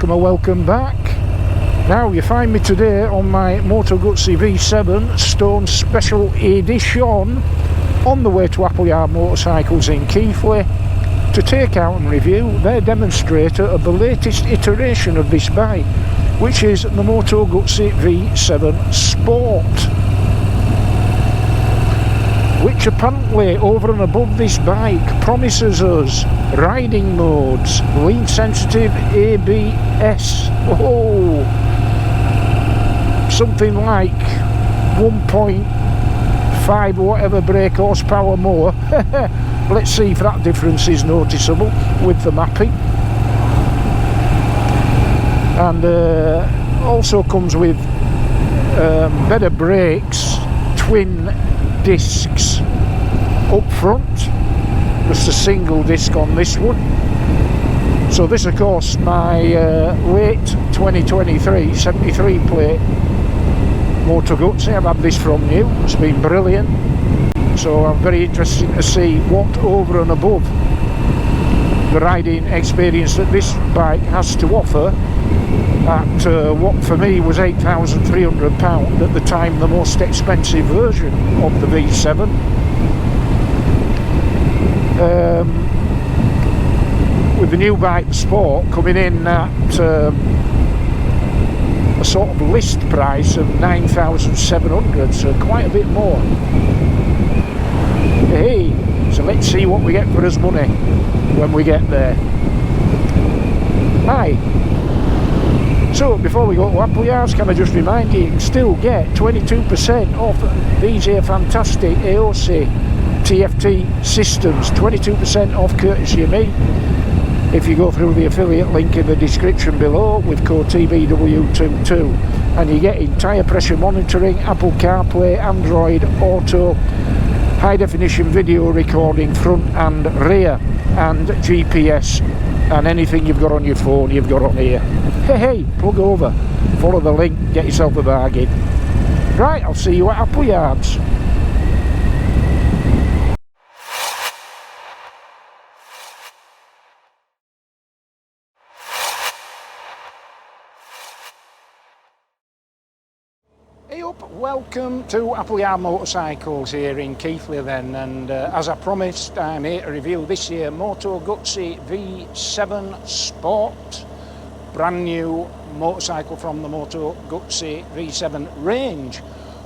welcome back. Now you find me today on my Moto Guzzi V7 Stone Special Edition on the way to Appleyard Motorcycles in Keighley to take out and review their demonstrator of the latest iteration of this bike, which is the Moto Guzzi V7 Sport, which apparently over and above this bike promises us riding modes, lean sensitive ABS, something like 1.5 whatever brake horsepower more. Let's see if that difference is noticeable with the mapping. And also comes with better brakes, twin discs up front, just a single disc on this one. So this of course my late 2023 73 plate Moto Guzzi. I've had this from you, it's been brilliant, so I'm very interested to see what over and above the riding experience that this bike has to offer at what for me was £8,300 at the time, the most expensive version of the V7. With the new bike, the Sport, coming in at a sort of list price of £9,700, so quite a bit more. Hey, so let's see what we get for his money when we get there. Hi. So before we go to Appleyards, can I just remind you, you can still get 22% off these here fantastic AOC TFT systems, 22% off courtesy of me if you go through the affiliate link in the description below with code TBW22, and you get tyre pressure monitoring, Apple CarPlay, Android Auto, high definition video recording front and rear, and GPS, and anything you've got on your phone you've got on here. Hey, plug over, follow the link, get yourself a bargain. Right, I'll see you at Appleyards. Hey up, welcome to Appleyard Motorcycles here in Keighley then, and as I promised, I'm here to review this year Moto Guzzi V7 Sport, brand new motorcycle from the Moto Guzzi V7 range.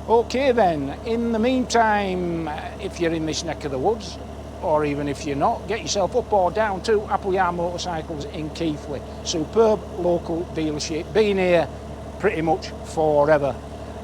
Okay then, in the meantime, if you're in this neck of the woods, or even if you're not, get yourself up or down to Appleyard Motorcycles in Keighley. Superb local dealership, been here pretty much forever.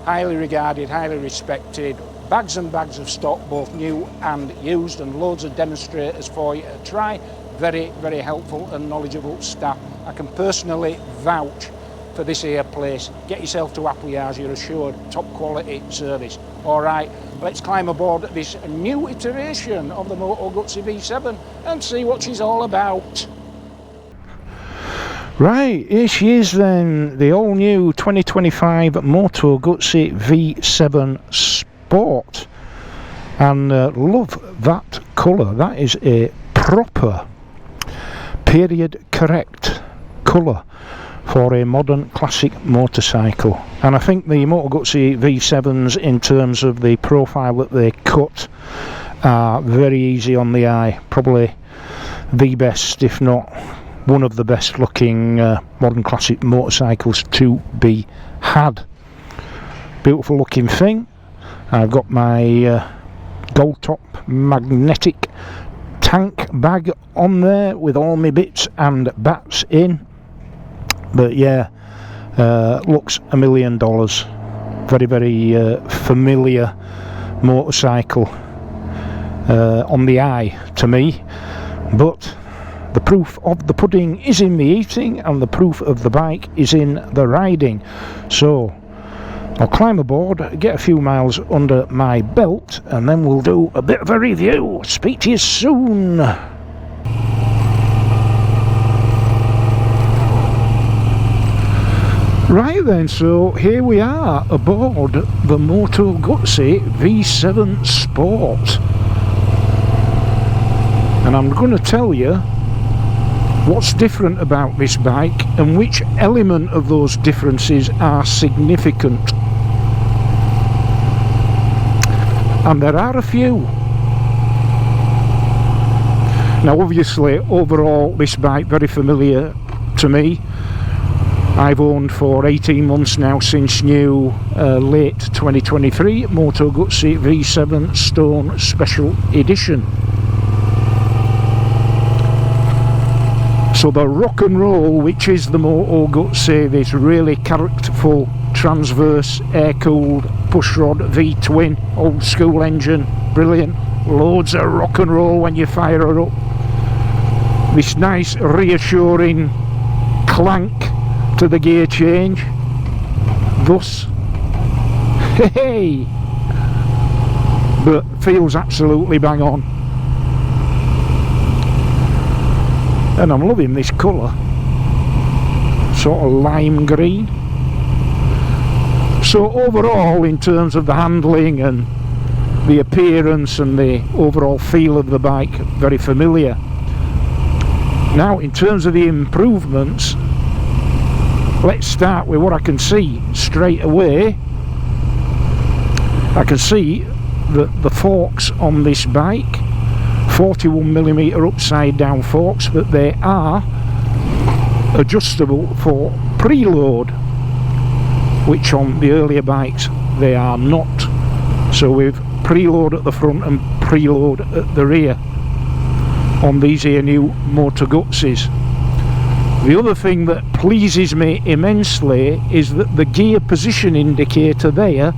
Highly regarded, highly respected, bags and bags of stock, both new and used, and loads of demonstrators for you to try. Very, very helpful and knowledgeable staff. I can personally vouch for this here place. Get yourself to Appleyards, you're assured top quality service. Alright, let's climb aboard this new iteration of the Moto Guzzi V7 and see what she's all about. Right, here she is then, the all new 2025 Moto Guzzi V7 Sport, and love that colour. That is a proper period correct colour for a modern classic motorcycle, and I think the Moto Guzzi V7s, in terms of the profile that they cut, are very easy on the eye. Probably the best, if not one of the best looking modern classic motorcycles to be had. Beautiful looking thing. I've got my gold top magnetic tank bag on there with all my bits and bats in, but yeah, looks $1 million. Very, very familiar motorcycle on the eye to me, but the proof of the pudding is in the eating, and the proof of the bike is in the riding. So I'll climb aboard, get a few miles under my belt, and then we'll do a bit of a review. Speak to you soon. Right then, so here we are aboard the Moto Guzzi V7 Sport, and I'm going to tell you what's different about this bike and which element of those differences are significant. And there are a few. Now obviously overall this bike very familiar to me. I've owned for 18 months now since new, late 2023 Moto Guzzi V7 Stone Special Edition. So the rock and roll, which is the Moto Guzzi, this really characterful transverse air-cooled pushrod V-twin, old school engine, brilliant, loads of rock and roll when you fire her up. This nice reassuring clank to the gear change, thus, hey, but feels absolutely bang on. And I'm loving this colour, sort of lime green. So overall, in terms of the handling and the appearance and the overall feel of the bike, very familiar. Now in terms of the improvements, let's start with what I can see straight away. I can see that the forks on this bike, 41mm upside down forks, but they are adjustable for preload, which on the earlier bikes they are not. So with preload at the front and preload at the rear on these here new Moto Guzzis. The other thing that pleases me immensely is that the gear position indicator there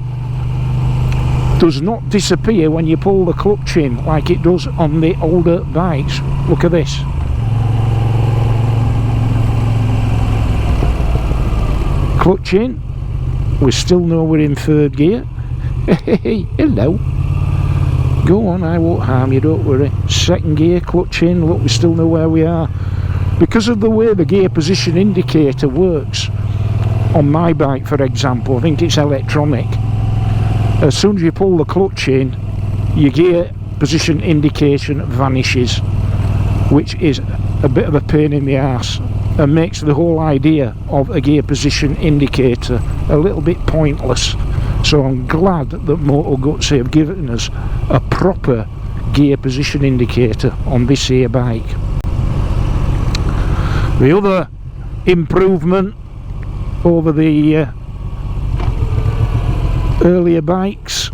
does not disappear when you pull the clutch in like it does on the older bikes. Look at this. Clutch in, we still know we're in third gear. Hello. Go on, I won't harm you, don't worry. Second gear, clutch in, look, we still know where we are. Because of the way the gear position indicator works on my bike, for example, I think it's electronic. As soon as you pull the clutch in, your gear position indication vanishes, which is a bit of a pain in the arse and makes the whole idea of a gear position indicator a little bit pointless. So I'm glad that Moto Guzzi have given us a proper gear position indicator on this here bike. The other improvement over the earlier bikes,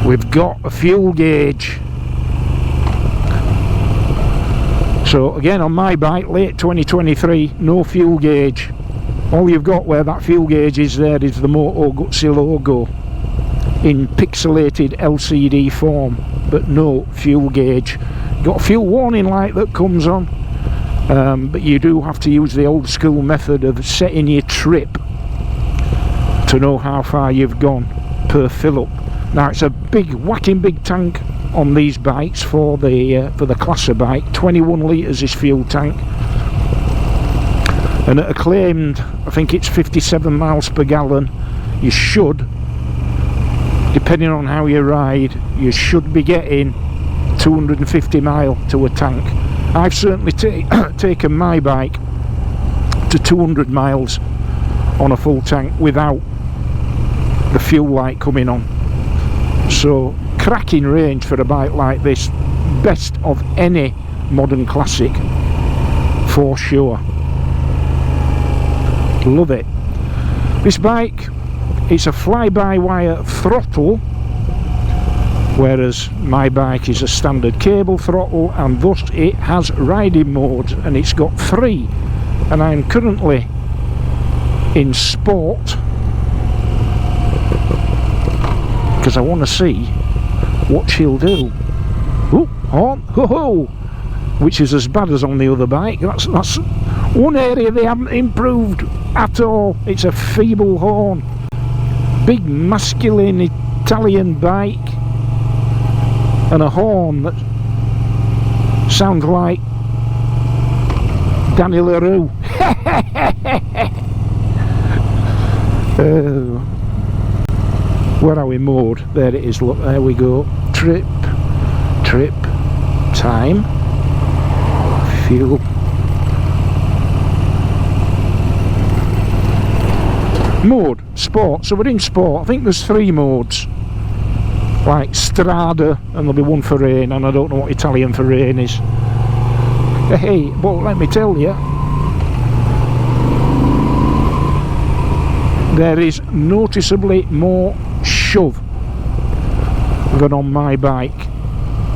we've got a fuel gauge. So again, on my bike, late 2023, no fuel gauge. All you've got where that fuel gauge is there is the Moto Guzzi logo in pixelated LCD form, but no fuel gauge. Got a fuel warning light that comes on, but you do have to use the old school method of setting your trip to know how far you've gone per fill up. Now it's a big, whacking big tank on these bikes for the classer bike. 21 litres is fuel tank, and at a claimed, I think it's 57 miles per gallon, you should, depending on how you ride, you should be getting 250 mile to a tank. I've certainly taken my bike to 200 miles on a full tank without the fuel light coming on. So cracking range for a bike like this, best of any modern classic for sure. Love it. This bike, it's a fly-by-wire throttle, whereas my bike is a standard cable throttle, and thus it has riding modes, and it's got 3, and I'm currently in sport because I want to see what she'll do. Oh, horn, ho ho, which is as bad as on the other bike. That's one area they haven't improved at all. It's a feeble horn. Big masculine Italian bike and a horn that sounds like Danny LaRue. Where are we mode? There it is, look, there we go. Trip, time. fuel. Mode, sport, so we're in sport. I think there's 3 modes, like Strada, and there'll be one for rain, and I don't know what Italian for rain is. Hey, but let me tell you, there is noticeably more shove than on my bike,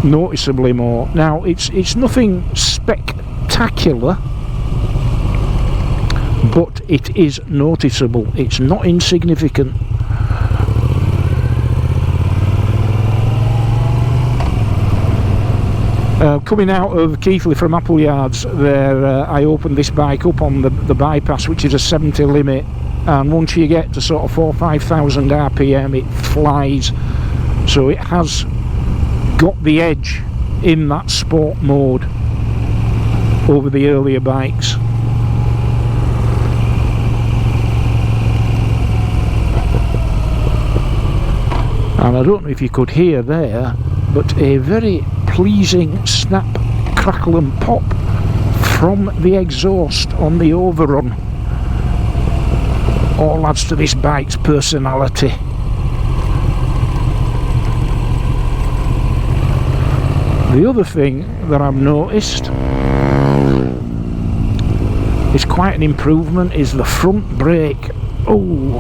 noticeably more. Now it's nothing spectacular, but it is noticeable. It's not insignificant. Coming out of Keighley from Appleyards there, I opened this bike up on the bypass, which is a 70 limit, and once you get to sort of 4,000 or 5,000 RPM it flies. So it has got the edge in that sport mode over the earlier bikes. And I don't know if you could hear there, but a very pleasing snap, crackle and pop from the exhaust on the overrun. All adds to this bike's personality. The other thing that I've noticed is quite an improvement is the front brake. Oh,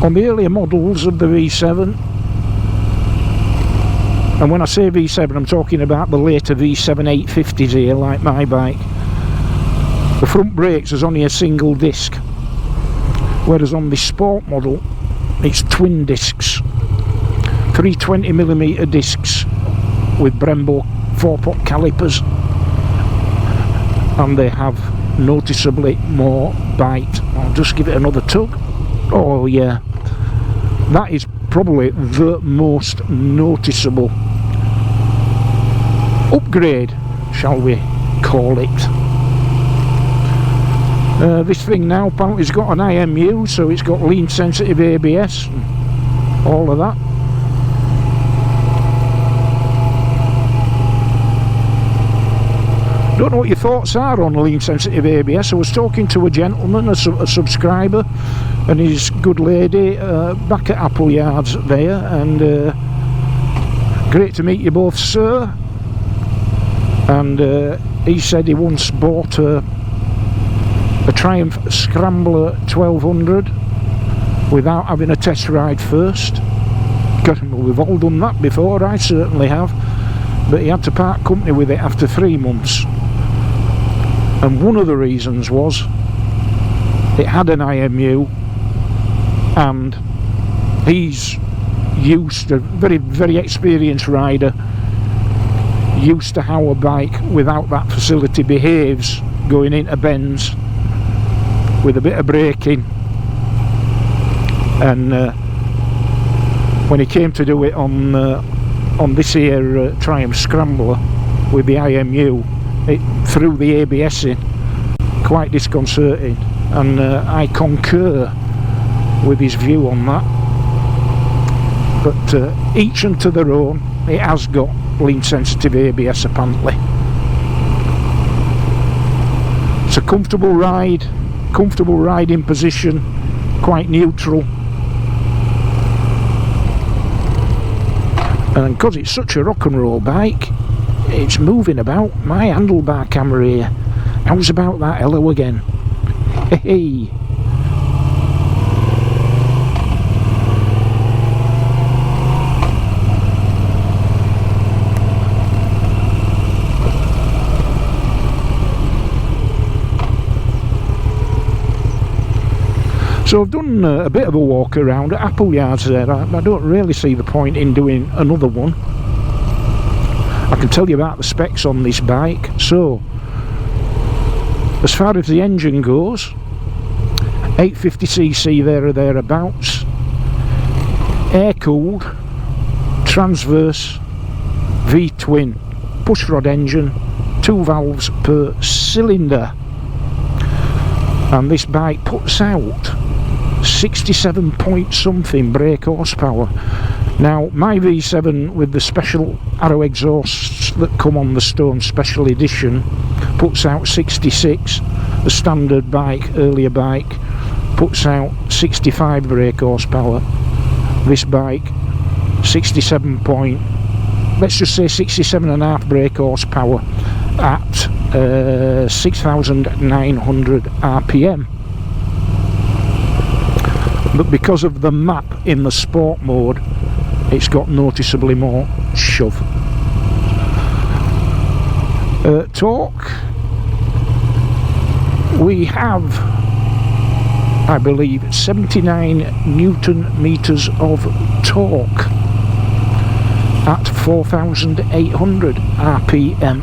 on the earlier models of the V7, and when I say V7 I'm talking about the later V7 850s here, like my bike, the front brakes is only a single disc, whereas on the sport model it's twin discs, 3 20mm discs with Brembo 4-pot calipers, and they have noticeably more bite. I'll just give it another tug. Oh yeah, that is probably the most noticeable upgrade, shall we call it. This thing now apparently has got an IMU, so it's got lean sensitive ABS and all of that. Don't know what your thoughts are on lean sensitive ABS. I was talking to a gentleman, a subscriber, and his good lady back at Appleyards there, and great to meet you both, sir. And he said he once bought a Triumph Scrambler 1200 without having a test ride first. God, we've all done that before, I certainly have, but he had to part company with it after 3 months. And one of the reasons was it had an IMU, and he's used, a very, very experienced rider, used to how a bike without that facility behaves going into bends with a bit of braking. And when he came to do it on this here Triumph Scrambler with the IMU, it threw the ABS in, quite disconcerting, and I concur with his view on that. But each unto their own. It has got lean sensitive ABS apparently. It's a comfortable riding position, quite neutral, and because it's such a rock and roll bike, it's moving about. My handlebar camera here, how's about that? Hello again. Hey. So I've done a bit of a walk around at Appleyards there. I don't really see the point in doing another one. I can tell you about the specs on this bike. So, as far as the engine goes, 850cc there or thereabouts, air-cooled, transverse, V-twin, pushrod engine, 2 valves per cylinder. And this bike puts out 67 point something brake horsepower. Now my V7 with the special arrow exhausts that come on the Stone Special Edition puts out 66. The standard bike, earlier bike, puts out 65 brake horsepower. This bike 67 point, let's just say 67.5 brake horsepower at 6,900 RPM. But because of the map in the sport mode, it's got noticeably more shove. Torque, we have, I believe, 79 Newton meters of torque at 4,800 RPM.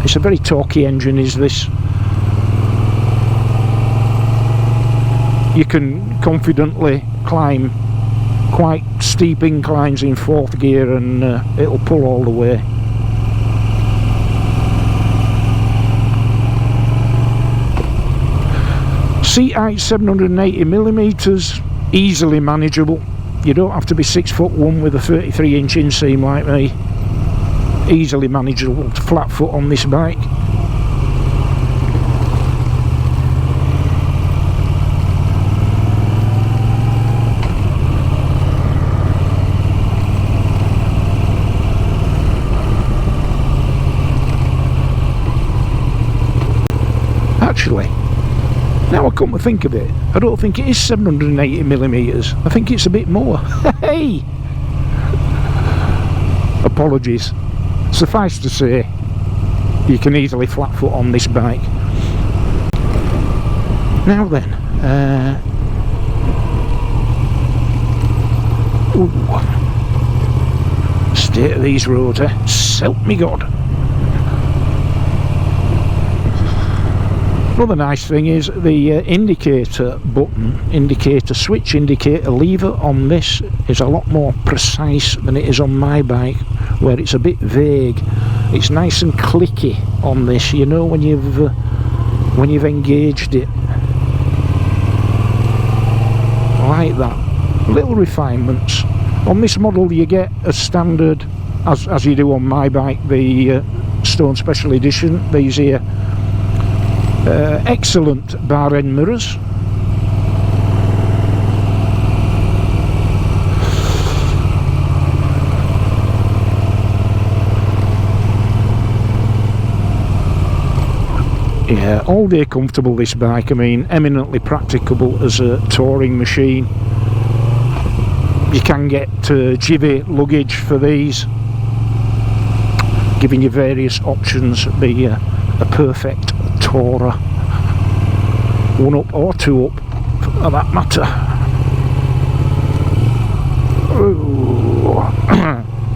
It's a very torquey engine, is this. You can confidently climb quite steep inclines in 4th gear and it'll pull all the way. Seat height 780mm, easily manageable. You don't have to be 6'1" with a 33-inch inseam like me. Easily manageable, flat foot on this bike. Actually, now I come to think of it, I don't think it is 780mm. I think it's a bit more. Hey! Apologies. Suffice to say, you can easily flat foot on this bike. Now then, state of these roads, Selp me God. Another nice thing is the indicator button, switch indicator lever on this is a lot more precise than it is on my bike, where it's a bit vague. It's nice and clicky on this, you know, when you've engaged it. I like that. Little refinements. On this model you get a standard, as you do on my bike, the Stone Special Edition, these here. Excellent bar end mirrors. Yeah, all day comfortable this bike. I mean, eminently practicable as a touring machine. You can get GB luggage for these, giving you various options. Be a perfect tourer, 1 up or 2 up for that matter. Ooh.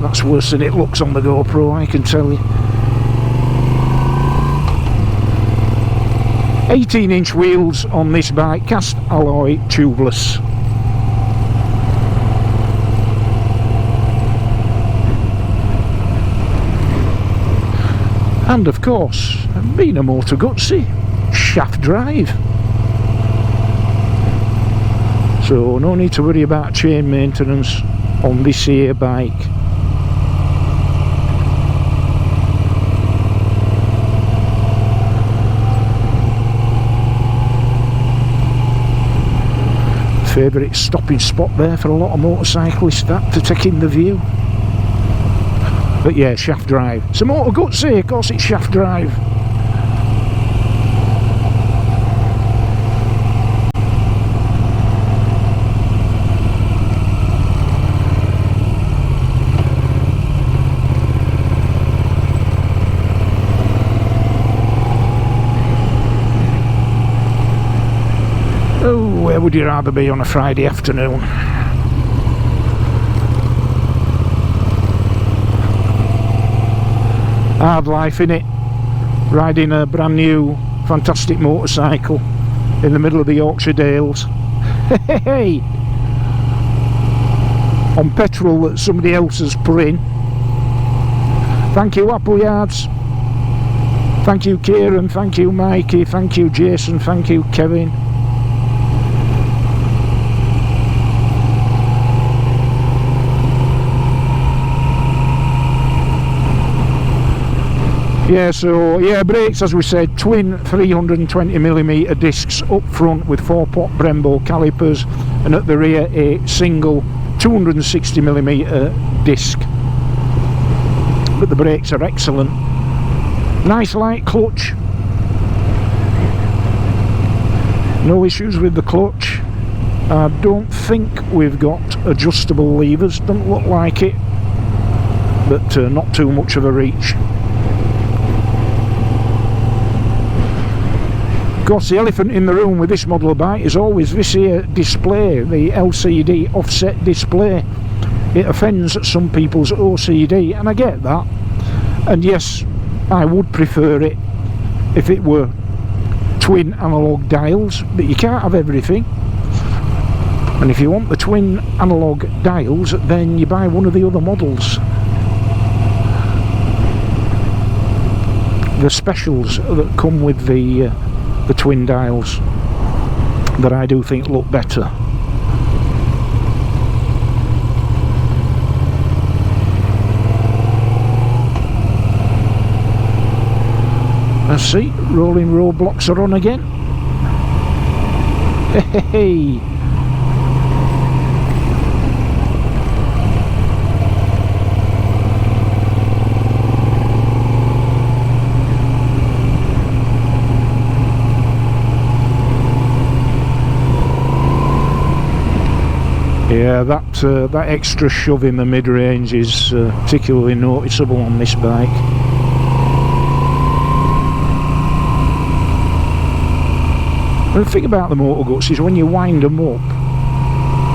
That's worse than it looks on the GoPro, I can tell you. 18-inch wheels on this bike, cast alloy tubeless. And of course, being a Moto Guzzi, shaft drive. So no need to worry about chain maintenance on this here bike. Favourite stopping spot there for a lot of motorcyclists, that, to take in the view. But yeah, shaft drive. It's a Moto Guzzi, of course it's shaft drive. Oh, where would you rather be on a Friday afternoon? Hard life, innit? Riding a brand new fantastic motorcycle in the middle of the Yorkshire Dales. Hey! On petrol that somebody else has put in. Thank you, Appleyards. Thank you, Kieran. Thank you, Mikey. Thank you, Jason. Thank you, Kevin. Yeah, so yeah, brakes, as we said, twin 320mm discs up front with 4-pot Brembo calipers, and at the rear a single 260mm disc. But the brakes are excellent. Nice light clutch. No issues with the clutch. I don't think we've got adjustable levers, doesn't look like it, but not too much of a reach. Of course, the elephant in the room with this model of bike is always this here display, the LCD offset display. It offends some people's OCD, and I get that. And yes, I would prefer it if it were twin analog dials, but you can't have everything. And if you want the twin analog dials, then you buy one of the other models. The specials that come with the twin dials, that I do think look better. Let's see, rolling roadblocks are on again. Hey! Yeah, that extra shove in the mid-range is particularly noticeable on this bike. And the thing about the Moto Guzzi is when you wind them up,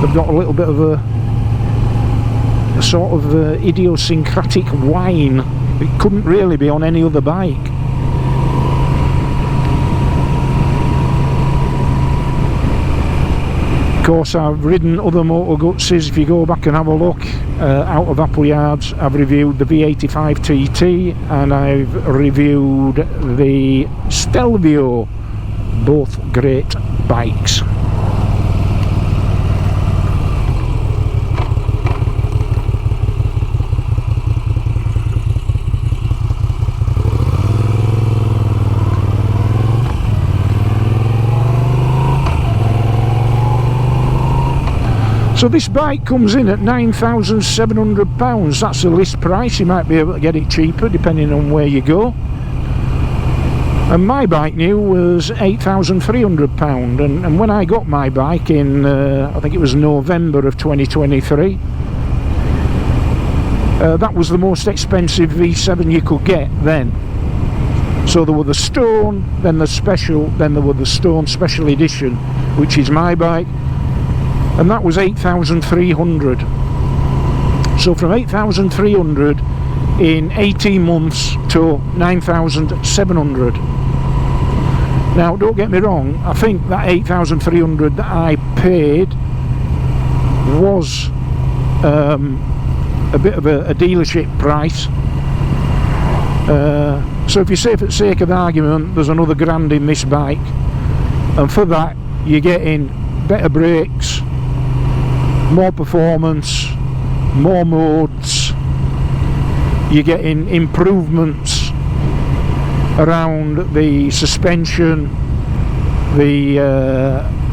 they've got a little bit of a sort of idiosyncratic whine. It couldn't really be on any other bike. Of course, I've ridden other Moto Guzzis. If you go back and have a look, out of Appleyards, I've reviewed the V85 TT and I've reviewed the Stelvio. Both great bikes. So this bike comes in at £9,700. That's the list price. You might be able to get it cheaper depending on where you go. And my bike new was £8,300, and when I got my bike in, I think it was November of 2023, that was the most expensive V7 you could get then. So there were the Stone, then the Special, then there were the Stone Special Edition, which is my bike, and that was £8,300. So from £8,300 in 18 months to £9,700. Now don't get me wrong, I think that £8,300 that I paid was a bit of a dealership price. So if you say for the sake of the argument there's another £1,000 in this bike, and for that you're getting better brakes, more performance, more modes, you're getting improvements around the suspension, the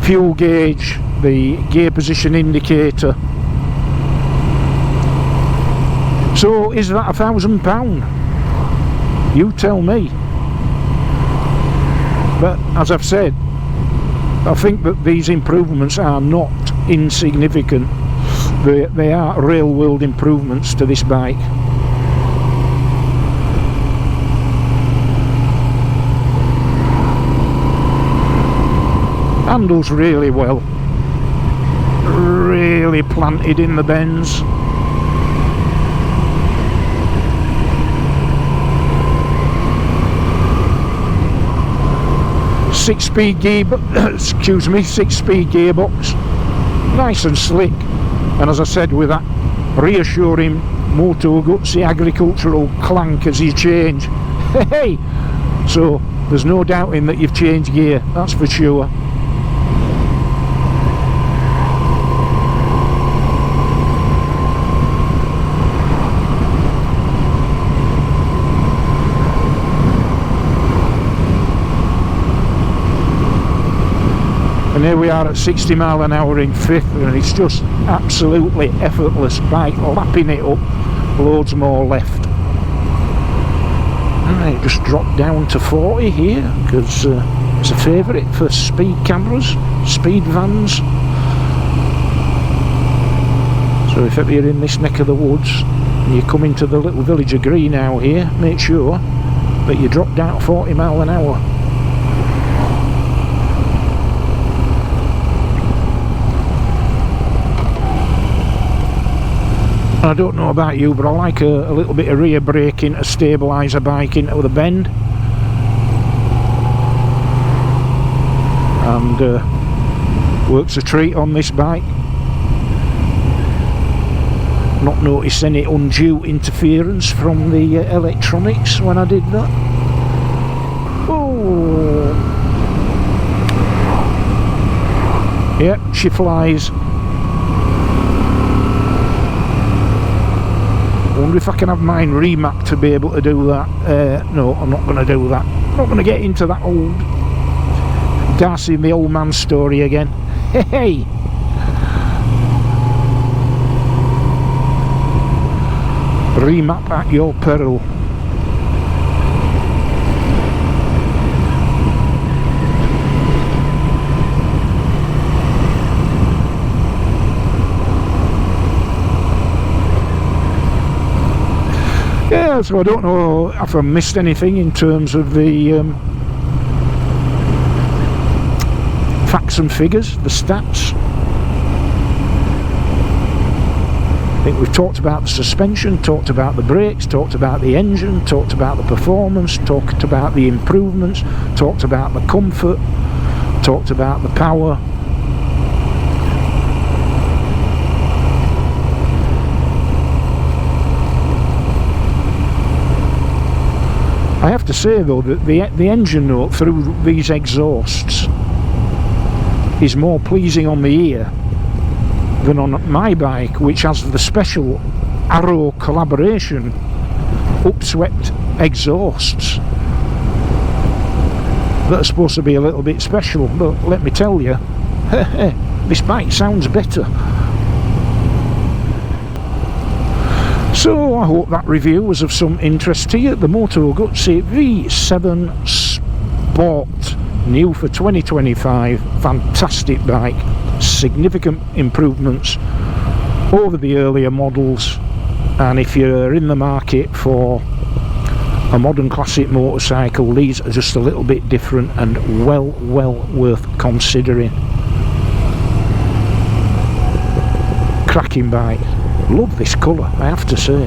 fuel gauge, the gear position indicator. So is that £1,000? You tell me. But as I've said, I think that these improvements are not insignificant. They are real world improvements to this bike. Handles really well, really planted in the bends. Six-speed gearbox, nice and slick, and as I said, with that reassuring Moto Guzzi agricultural clank as you change. Hey, so there's no doubting that you've changed gear, that's for sure. And here we are at 60 mile an hour in 5th, and it's just absolutely effortless bike, lapping it up, loads more left. Alright, just dropped down to 40 here, because it's a favourite for speed cameras, speed vans. So if ever you're in this neck of the woods, and you come into the little village of Greenow here, make sure that you drop down to 40 mile an hour. I don't know about you, but I like a little bit of rear braking to stabilise a bike into the bend. And works a treat on this bike. Not noticed any undue interference from the electronics when I did that. Oh! Yep, she flies. I wonder if I can have mine remapped to be able to do that. No, I'm not going to do that. I'm not going to get into that old Darcy the old man story again. Hey! Remap at your peril. Yeah, so I don't know if I missed anything in terms of the facts and figures, the stats. I think we've talked about the suspension, talked about the brakes, talked about the engine, talked about the performance, talked about the improvements, talked about the comfort, talked about the power. I have to say though that the engine note through these exhausts is more pleasing on the ear than on my bike, which has the special Arrow collaboration upswept exhausts that are supposed to be a little bit special, but let me tell you, this bike sounds better. So I hope that review was of some interest to you. The Moto Guzzi V7 Sport, new for 2025, fantastic bike, significant improvements over the earlier models, and if you're in the market for a modern classic motorcycle, these are just a little bit different and well worth considering. Cracking bike. Love this colour, I have to say.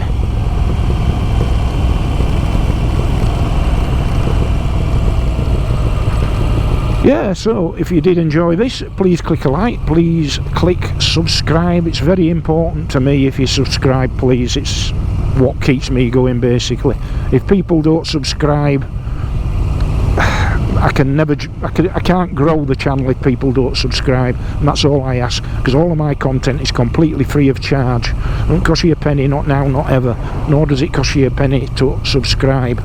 Yeah, so if you did enjoy this, please click a like, please click subscribe. It's very important to me if you subscribe, please. It's what keeps me going, basically. If people don't subscribe, I can't grow the channel if people don't subscribe, and that's all I ask, because all of my content is completely free of charge. It doesn't cost you a penny, not now, not ever, nor does it cost you a penny to subscribe.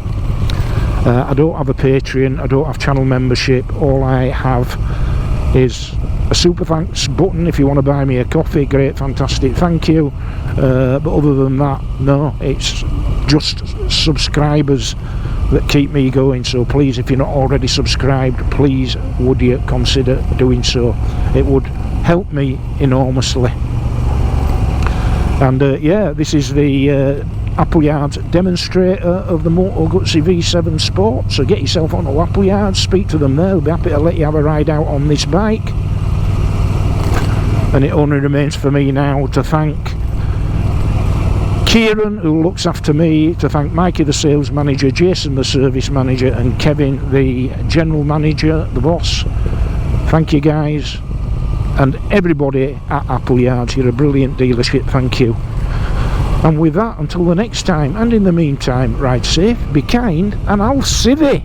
I don't have a Patreon, I don't have channel membership. All I have is a super thanks button. If you want to buy me a coffee, great, fantastic, thank you. But other than that, no, it's just subscribers that keep me going. So please, if you're not already subscribed, please would you consider doing so. It would help me enormously. And yeah, this is the Appleyard demonstrator of the Moto Guzzi V7 Sport. So get yourself onto Appleyard, speak to them there, they'll be happy to let you have a ride out on this bike. And it only remains for me now to thank Kieran, who looks after me, to thank Mikey the sales manager, Jason the service manager, and Kevin the general manager, the boss. Thank you guys, and everybody at Appleyard. You're a brilliant dealership, thank you. And with that, until the next time, and in the meantime, ride safe, be kind, and I'll see thee.